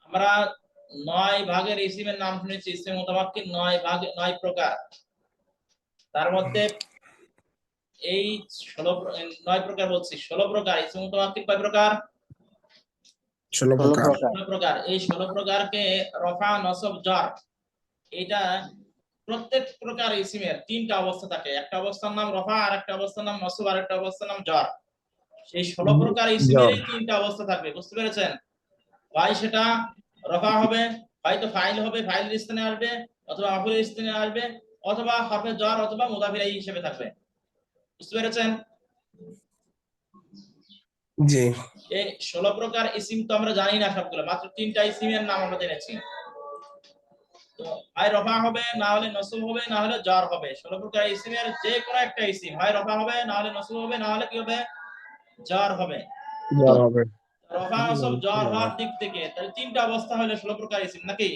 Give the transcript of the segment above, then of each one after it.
আমরা 9 ভাগের ইসিমের নাম শুনেছি। ইসমে মুতামাক্কিন 9 ভাগ 9 প্রকার। তার মধ্যে এই 9 প্রকার বলছি, 16 প্রকার। ইসমে মুতামাক্কিন কয় প্রকার? 16 প্রকার। 16 প্রকার। এই 16 প্রকারকে রফা, নসব, জর, এটা প্রত্যেক প্রকার ইসিমের তিনটা অবস্থা থাকে। একটা অবস্থার নাম রফা, আর একটা অবস্থার নাম নসব, আর একটা অবস্থার নাম জর। সেই 16 প্রকার ইসিমেরই তিনটা অবস্থা থাকবে। বুঝতে পেরেছেন? ভাই সেটা রফা হবে, হয়তো ফাইল হবে, ফাইলের স্থানে আসবে, অথবা মাফউলের স্থানে আসবে, অথবা হরফে জর অথবা মুদাফ ইলাইহি হিসেবে থাকবে। বুঝতে পেরেছেন? জি। এই 16 প্রকার ইসিম তো আমরা জানি না সবগুলো, মাত্র তিনটা ইসিমের নাম আমরা জেনেছি। তো হয় রফা হবে, না হলে নসব হবে, না হলে জর হবে। 16 প্রকার ইসিমের যে কোনো একটা ইসিম হয় রফা হবে, না হলে নসব হবে, না হলে কি হবে? জর হবে। জর হবে। রফা, নসব, জর হওয়ার দিক থেকে তাহলে তিনটা অবস্থা হলে 16 প্রকার ইসিম নাকি?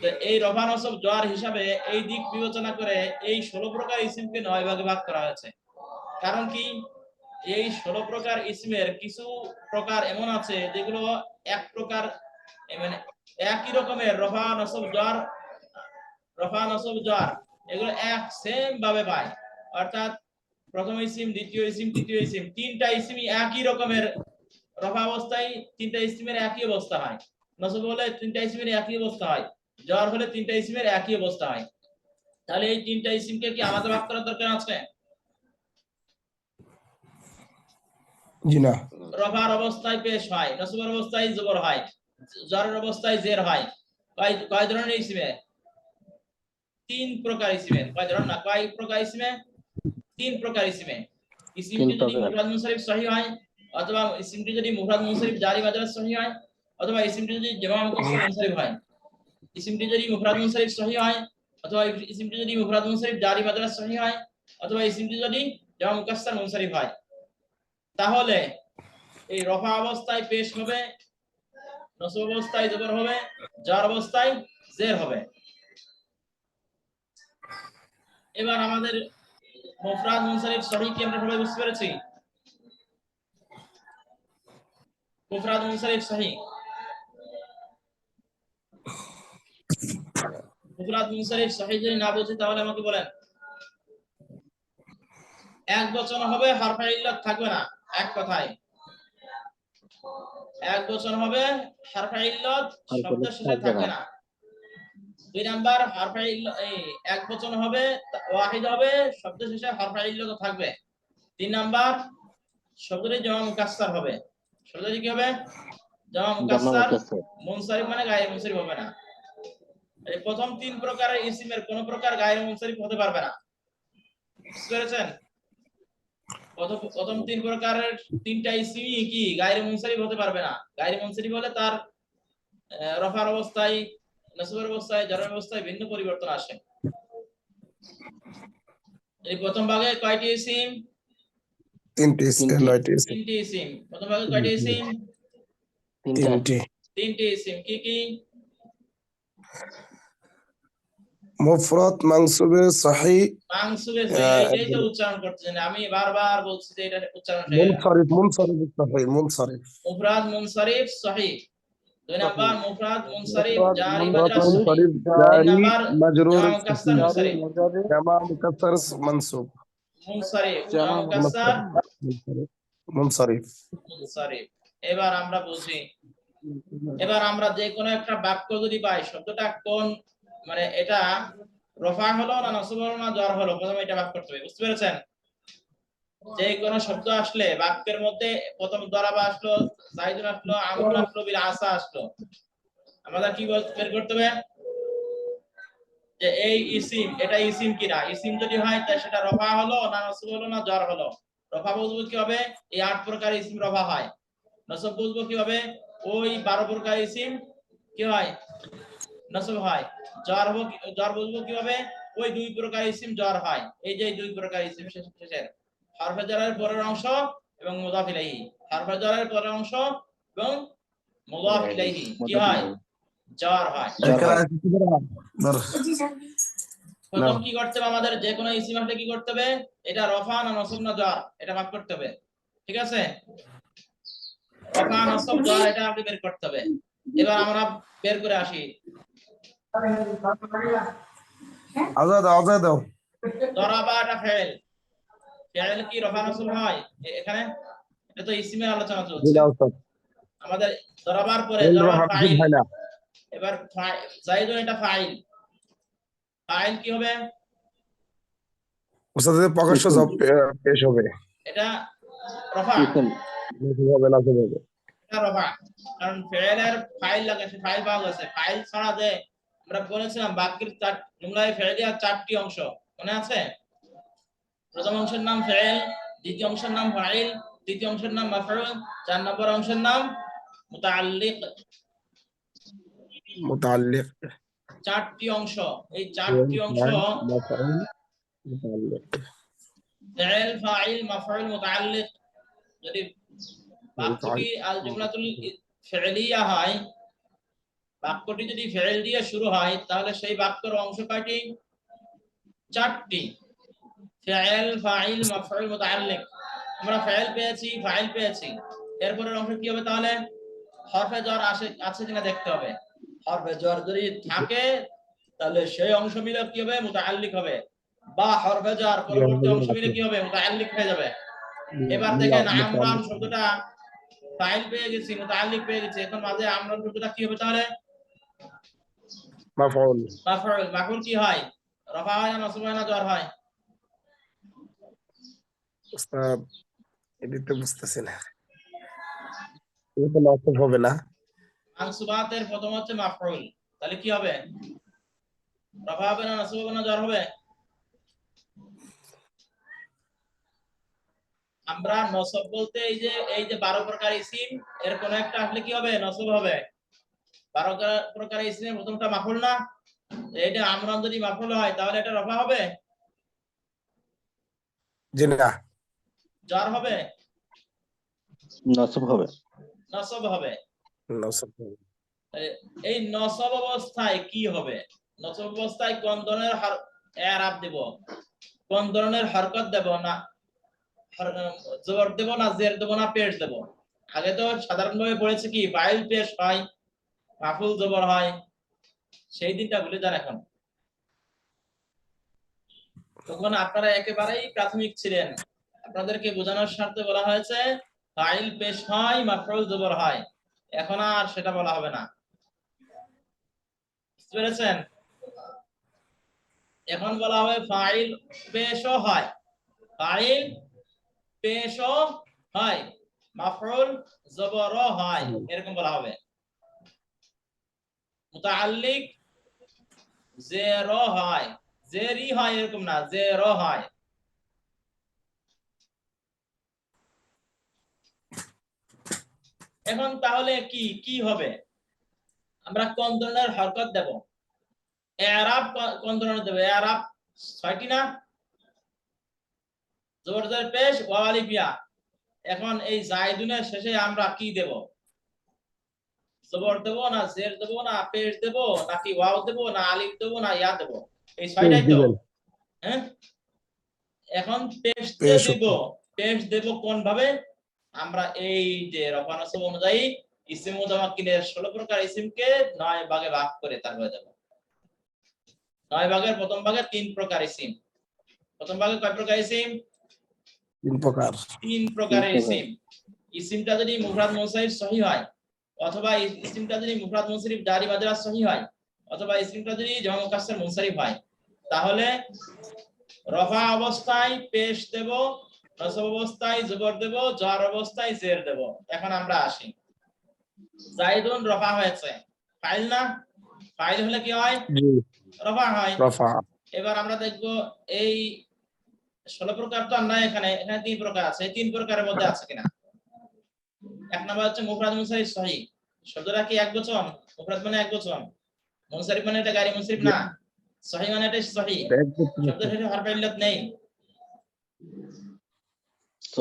তো এই রফা, নসব, জর হিসাবে এই দিক বিবেচনা করে এই 16 প্রকার ইসিমকে 9 ভাগে ভাগ করা হয়েছে। কারণ কি? এই 16 প্রকার ইসমের কিছু প্রকার এমন আছে যেগুলো এক প্রকার, মানে একই রকমের রফা, নসব, জর, রফা, নসব, জর এগুলো এক সেম ভাবে পায়। অর্থাৎ প্রথম ইসিম, দ্বিতীয় ইসিম, তৃতীয় ইসিম, তিনটা ইসিমই একই রকমের রফা অবস্থায় তিনটা ইসিমের একই অবস্থা হয়। নসব হলে তিনটা ইসিমের একই অবস্থা হয়। জর হলে তিনটা ইসিমের একই অবস্থা হয়। তাহলে এই তিনটা ইসিমকে কি আলাদা ভাগ করার দরকার আছে? জি না। রফার অবস্থায় পেশ হয়, নসবের অবস্থায় জবর হয়, জরের অবস্থায় জের হয়। কয় ধরনের ইসিমে? তিন প্রকার ইসিমে। কয় ধরনের না, কয় প্রকার ইসিমে? তিন প্রকার ইসিমে। ইসিমটি যদি মুফরাদ মুনসারিফ সহিহ হয়, অথবা ইসিমটি যদি মুফরাদ মুনসারিফ জারি মাদ্রাজ সহিহ হয়, অথবা ইসিমটি যদি জামা মুকাসসার মুনসারিফ হয়। ইসিমটি যদি মুফরাদ মুনসারিফ সহিহ হয়, অথবা ইসিমটি যদি মুফরাদ মুনসারিফ জারি মাদ্রাজ সহিহ হয়, অথবা ইসিমটি যদি জামা মুকাসসার মুনসারিফ হয়, তাহলে এই রফা অবস্থায় পেশ হবে, নসব অবস্থায় জবর হবে, জার অবস্থায় জের হবে। এবার আমাদের মুফরাদ মুনসারিফ সহিহ কি আমরা সবাই বুঝতে পেরেছি? মুফরাদ মুনসারিফ সহিহ, মুফরাদ মুনসারিফ সহিহ যদি না বুঝি তাহলে আমাকে বলেন। এক বচন হবে, হরফে ইল্লাত থাকবে না। এক কথায় এক বচন হবে, হরফে ইল্লাত শব্দের শেষে থাকবে না। দুই নাম্বার হরফে ইল্লাত এই এক বচন হবে, ওয়াহিদ হবে, শব্দের শেষে হরফে ইল্লাত থাকবে। তিন নাম্বার শব্দটি জামা মুকাসসার হবে। শব্দটি কি হবে? জামা মুকাসসার মুনসারিফ, মানে গায়রে মুনসারিফ হবে না। এই প্রথম তিন প্রকারের ইসিমের কোন প্রকার গায়রে মুনসারিফ হতে পারবে না। বুঝতে পেরেছেন? প্রথম তিন প্রকারের তিনটা ইসিমই কি গায়রে মুনসারিফ হতে পারবে না। গায়রে মুনসারিফ হলে তার রফার অবস্থায়, নসবের অবস্থায়, জারের অবস্থায় ভিন্ন পরিবর্তন আসে। এই প্রথম ভাগে কয়টি ইসিম? তিনটি ইসিম। তিনটি ইসিম। প্রথম ভাগে কয়টি ইসিম? তিনটি ইসিম। কি কি? মুফরাদ, মানসুবে, সহিহ। মানসুবে সহিহ, এটাই তো উচ্চারণ করতেছেন। আমি বারবার বলছি যে এটা উচ্চারণ মুনসারিফ, সহিহ, মুনসারিফ। মুফরাদ মুনসারিফ সহিহ। দুই নাম্বার মুফরাদ মুনসারিফ মুফরাদ, জারি মাজরুর সহিহ। মুনসারিফ, তিন জারি, নাম্বার মাজরুর, জামা মুকাসসার মুনসারিফ। জামা মুকাসসার, মানসুব। মুনসারিফ, জামা মুকাসসার মুনসারিফ। মুনসারিফ। এবার আমরা বুঝি। এবার আমরা যে কোনো একটা বাক্য যদি পাই, শব্দটা কোন, মানে এটা রফা হলো না নসব হলো না জর হলো, প্রথমে এটা ভাগ করতে হবে। বুঝতে পেরেছেন? যে কোনো শব্দ আসলে বাক্যের মধ্যে প্রথম দরাবা আসলো, জাইদুন আসলো, আমরুন আসলো, বিল আসা আসলো, আমাদের কি বের করতে হবে? যে এই ইসিম, এটা ইসিম কিনা। ইসিম যদি হয় তাহলে সেটা রফা হলো না নসব হলো না জর হলো। রফা বুঝবো কি হবে? এই 8 প্রকার ইসিম রফা হয়। নসব বুঝবো কি হবে? ওই 12 প্রকার ইসিম কি হয়? নসব হয়। জর বুঝবো কি হবে? ওই 2 প্রকার ইসিম জর হয়। এই যে 2 প্রকার ইসিম শেষের হরফে জারের পরের অংশ এবং মুদাফ ইলাইহি, হরফে জারের পরের অংশ এবং মুদাফ ইলাইহি কি হয়? জর হয়। প্রথম কি করতে হবে আমাদের, যে কোনো ইসিম আসলে কি করতে হবে, এটা রফা না নসব না জ্বর এটা ভাগ করতে হবে। ঠিক আছে, রফা নসব জ্বর এটা আপনি বের করতে হবে। এবার আমরা বের করে আসি। আজাদ দাও দরাবা এটা ফেল, ফেল কি রফা নসব হয় এখানে? এটা তো ইসিমের আলোচনা চলছে জিনা উস্তাদ আমাদের। দরাবার পরে এল দরাবার রহা ফাইল, হয় না এবার জাইদুন এটা ফাইল, ফাইল কি হবে? উস্তাদের প্রকাশ্য জব পেশ হবে এটা রফা, হবে না হবে এটা রফা, কারণ ফেলের ফাইল লাগে, সে ফাইল পাওয়া গেছে। ফাইল ছাড়া যে আমরা বলেছিলাম বাক্যের জুমলায় ফেলিয়ার 4টি অংশ মনে আছে? প্রথম অংশের নাম ফেল, দ্বিতীয় অংশের নাম ফাইল, তৃতীয় অংশের নাম মাফউল, 4 নম্বর অংশের নাম মুতাআল্লিক। মুতাআল্লিক 4টি অংশ, এই 4টি অংশ মাফউল মুতাআল্লিক ফেল, ফাইল, মাফউল, মুতাআল্লিক। যদি বাক্যটি আল জুমলাতুল ফি'লিয়া হয়, বাক্যটি যদি ফেল দিয়ে শুরু হয়, তাহলে সেই বাক্যের অংশ কয়টি? 4টি, ফেল, ফাইল, মাফউল, মুতাআল্লিক। আমরা ফেল পেয়েছি, ফাইল পেয়েছি, এরপরের অংশ কি হবে তাহলে? হরফে জ্বর আছে কিনা দেখতে হবে। হরফে জ্বর যদি থাকে তাহলে সেই অংশ মিলে কি হবে? মুতাআল্লিক হবে, বা হরফে জ্বর পরবর্তী অংশ মিলে কি হবে? মুতাআল্লিক হয়ে যাবে। এবার দেখেন আমরান শব্দটা ফাইল পেয়ে গেছি, মুতাআল্লিক পেয়ে গেছি, এখন মাঝে আমরান শব্দটা কি হবে তাহলে? মাফউল মাফউল। মাফউল কি হয়? রফা হয় না নসব হয় না জ্বর হয়? উস্তাদ এদিকে বুঝতেছি না, এটা তো নসব হবে না। মানসুবাতের প্রথম হচ্ছে মাফউল, তাহলে কি হবে? রফা হবে না নসব হবে না জ্বর হবে? আমরা নসব বলতে এই যে 12 প্রকার ইসিম, এর কোন একটা আসলে কি হবে? নসব হবে। 12 প্রকার ইসিমের প্রথমটা মাফউল না? এটা আমরান যদি মাফউল হয় তাহলে এটা রফা হবে? জি না, জ্বর হবে? নসব হবে। নসব হবে। নসব হবে। এই নসব অবস্থায় কি হবে? নসব অবস্থায় কোন ধরনের ইআরাব দেব, কোন ধরনের হরকত দেব, না জবর দেব, না জের দেব, না পেশ দেব? আগে তো সাধারণভাবে পড়েছে কি ফাইল পেশ হয়, মাফুল জবর হয়, সেই দিনটা ভুলে যান এখন। তখন আপনারা একেবারেই প্রাথমিক ছিলেন, আপনাদেরকে বোঝানোর স্বার্থে বলা হয়েছে ফাইল পেশ হয়, মাফউল জবর হয়। এখন আর সেটা বলা হবে না, বুঝতে পেরেছেন? এখন বলা হবে ফাইল পেশও হয়, ফাইল পেশও হয়, মাফউল জবরও হয়, এরকম বলা হবে। মুতাআল্লিক জেরও হয়, জেরই হয় এরকম না, জেরও হয়। এখন তাহলে কি কি হবে? আমরা কোন ধরনের হরকত দেব, ইআরাব কোন ধরনের দেব? ইআরাব 6টি না? জবর জের পেশ ওয়াও আলিফ ইয়া। এখন এই জায়দুনের শেষে আমরা কি দেব? জবর দেব, না জের দেব, না পেশ দেব, নাকি ওয়াও দেব, না আলিফ দেব, না ইয়া দেব? এই 6টাই তো, হ্যাঁ? এখন পেশ দেব, পেশ দেব কোন ভাবে? আমরা এই যে রফা নসব অনুযায়ী ইসিম মুতামাক্কিনের 16 প্রকার ইসিমকে 9 ভাগে ভাগ করে তারপরে দেব। 9 ভাগের প্রথম ভাগে 3 প্রকার ইসিম। প্রথম ভাগে কয় প্রকার ইসিম? 3 প্রকার। 3 প্রকারের ইসিম। ইসিমটা যদি মুফরাদ মুনসারিফ সহিহ হয়, অথবা ইসিমটা যদি মুফরাদ মুনসারিফ জারি মাজরা সহিহ হয়, অথবা ইসিমটা যদি জামা মুকাসসার মুনসারিফ হয়, তাহলে রফা অবস্থায় পেশ দেব, নসব অবস্থায় জবর দেব, জার অবস্থায় জের দেব। এখন আমরা আসি, জাইদুন রফা হয়েছে, ফাইল না? ফাইল হলে কি হয়? জি রফা হয়। রফা। এবার আমরা দেখব এই 16 প্রকার তো আর নাই, এখানে 3 প্রকার আছে, এই 3 প্রকারের মধ্যে আছে কিনা। এক নাম্বার হচ্ছে মুফরাদ মুনসারিফ সহিহ। শব্দটা কি একবচন? মুফরাদ মানে একবচন, মুনসারিফ মানে এটা গায়রে মুনসারিফ না, সহিহ মানে এটা সহিহ, শব্দের শেষে হরফে ইল্লাত নেই।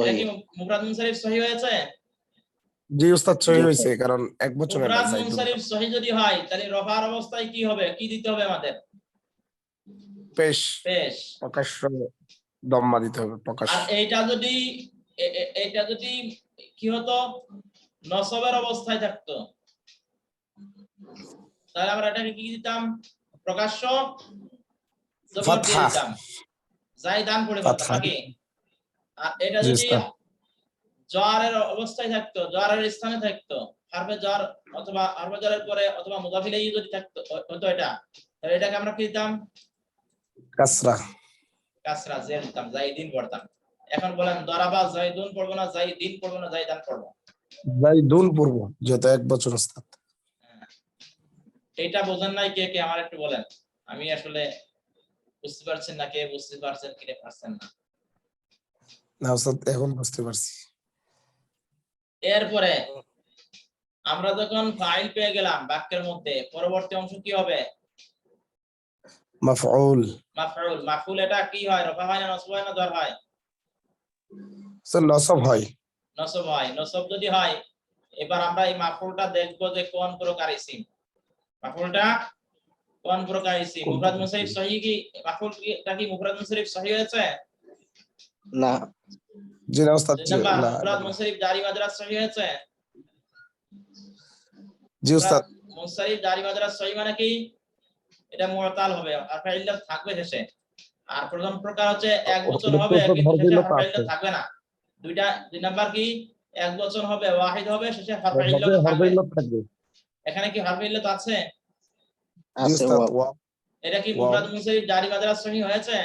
এটা কি মুফরাদ মুনসারিফ সহিহ হয়েছে? জি উস্তাদ সহিহ হইছে, কারণ এক বছরের মুফরাদ জাইদুন। মুনসারিফ সহিহ যদি হয় তাহলে রফার অবস্থায় কি হবে? কি দিতে হবে আমাদের? পেশ পেশ। প্রকাশ্য দম্মা দিতে হবে প্রকাশ। আর এইটা যদি এইটা যদি কি হতো নসবের অবস্থায় থাকতো তাহলে আমরা এটাকে কি দিতাম প্রকাশ্য জবর দিয়ে ফাতহা। দিতাম জাইদান পড়ে বলতাম ফাতহা। নাকি। আর এটা জি যদি স্যার। জরের অবস্থায় থাকতো জরের স্থানে থাকতো হারফে জর অথবা হারফে জরের পরে অথবা মুদাফ ইলাইহি যদি থাকতো হতো এটা তাহলে এটাকে আমরা কি দিতাম কাসরা। কাসরা জের দিতাম জাইদিন পড়তাম। এখন বলেন দরাবা জাইদুন পড়বো না জাইদিন পড়বো না জাইদান পড়বো? জাইদুন পূর্ব যেহেতু এক বছর ওস্তাদ। এটা বোঝেন নাই কে কে আমার একটু বলেন, আমি আসলে বুঝতে পারছেন না কে বুঝতে পারছেন কি পারছেন না। না ওস্তাদ এখন বুঝতে পারছি। এরপরে আমরা যখন ফাইল পেয়ে গেলাম বাক্যের মধ্যে পরবর্তী অংশ কি হবে মাফউল। মাফউল। মাফউল এটা কি হয় রফা হয় না নসব হয় না জর হয়? স্যার নসব হয়। নসব হয়। নসব যদি হয় এবার আমরা এই মাফউলটা দেখব যে কোন প্রকার ইসিম। মাফউলটা কোন প্রকার ইসিম? মুফরাদ মুনসারিফ সহিহ কি মাফউলটা কি মুফরাদ মুনসারিফ সহিহ হয়েছে? না। জি না ওস্তাদ দুই জি নাম্বার না। মুফরাদ মুনসারিফ জারি মাজরা সহিহ হয়েছে? জি ওস্তাদ। মুনসারিফ জারি মাজরা সহিহ মানে কি এটা মুতাল হবে আর ফাইলটা থাকবে শেষে। আর প্রথম প্রকার হচ্ছে এক বচন হবে কিন্তু শেষে হারফ ইল্লাত থাকবে না। দুই নাম্বার কি এক বচন হবে ওয়াহিদ হবে শেষে হারফ ইল্লাত থাকবে। এখানে কি হারফ ইল্লাত আছে? জি আছে ওস্তাদ। ওয়াও। এটা কি ওয়াও। মুফরাদ মুনসারিফ জারি মাজরা সহিহ হয়েছে?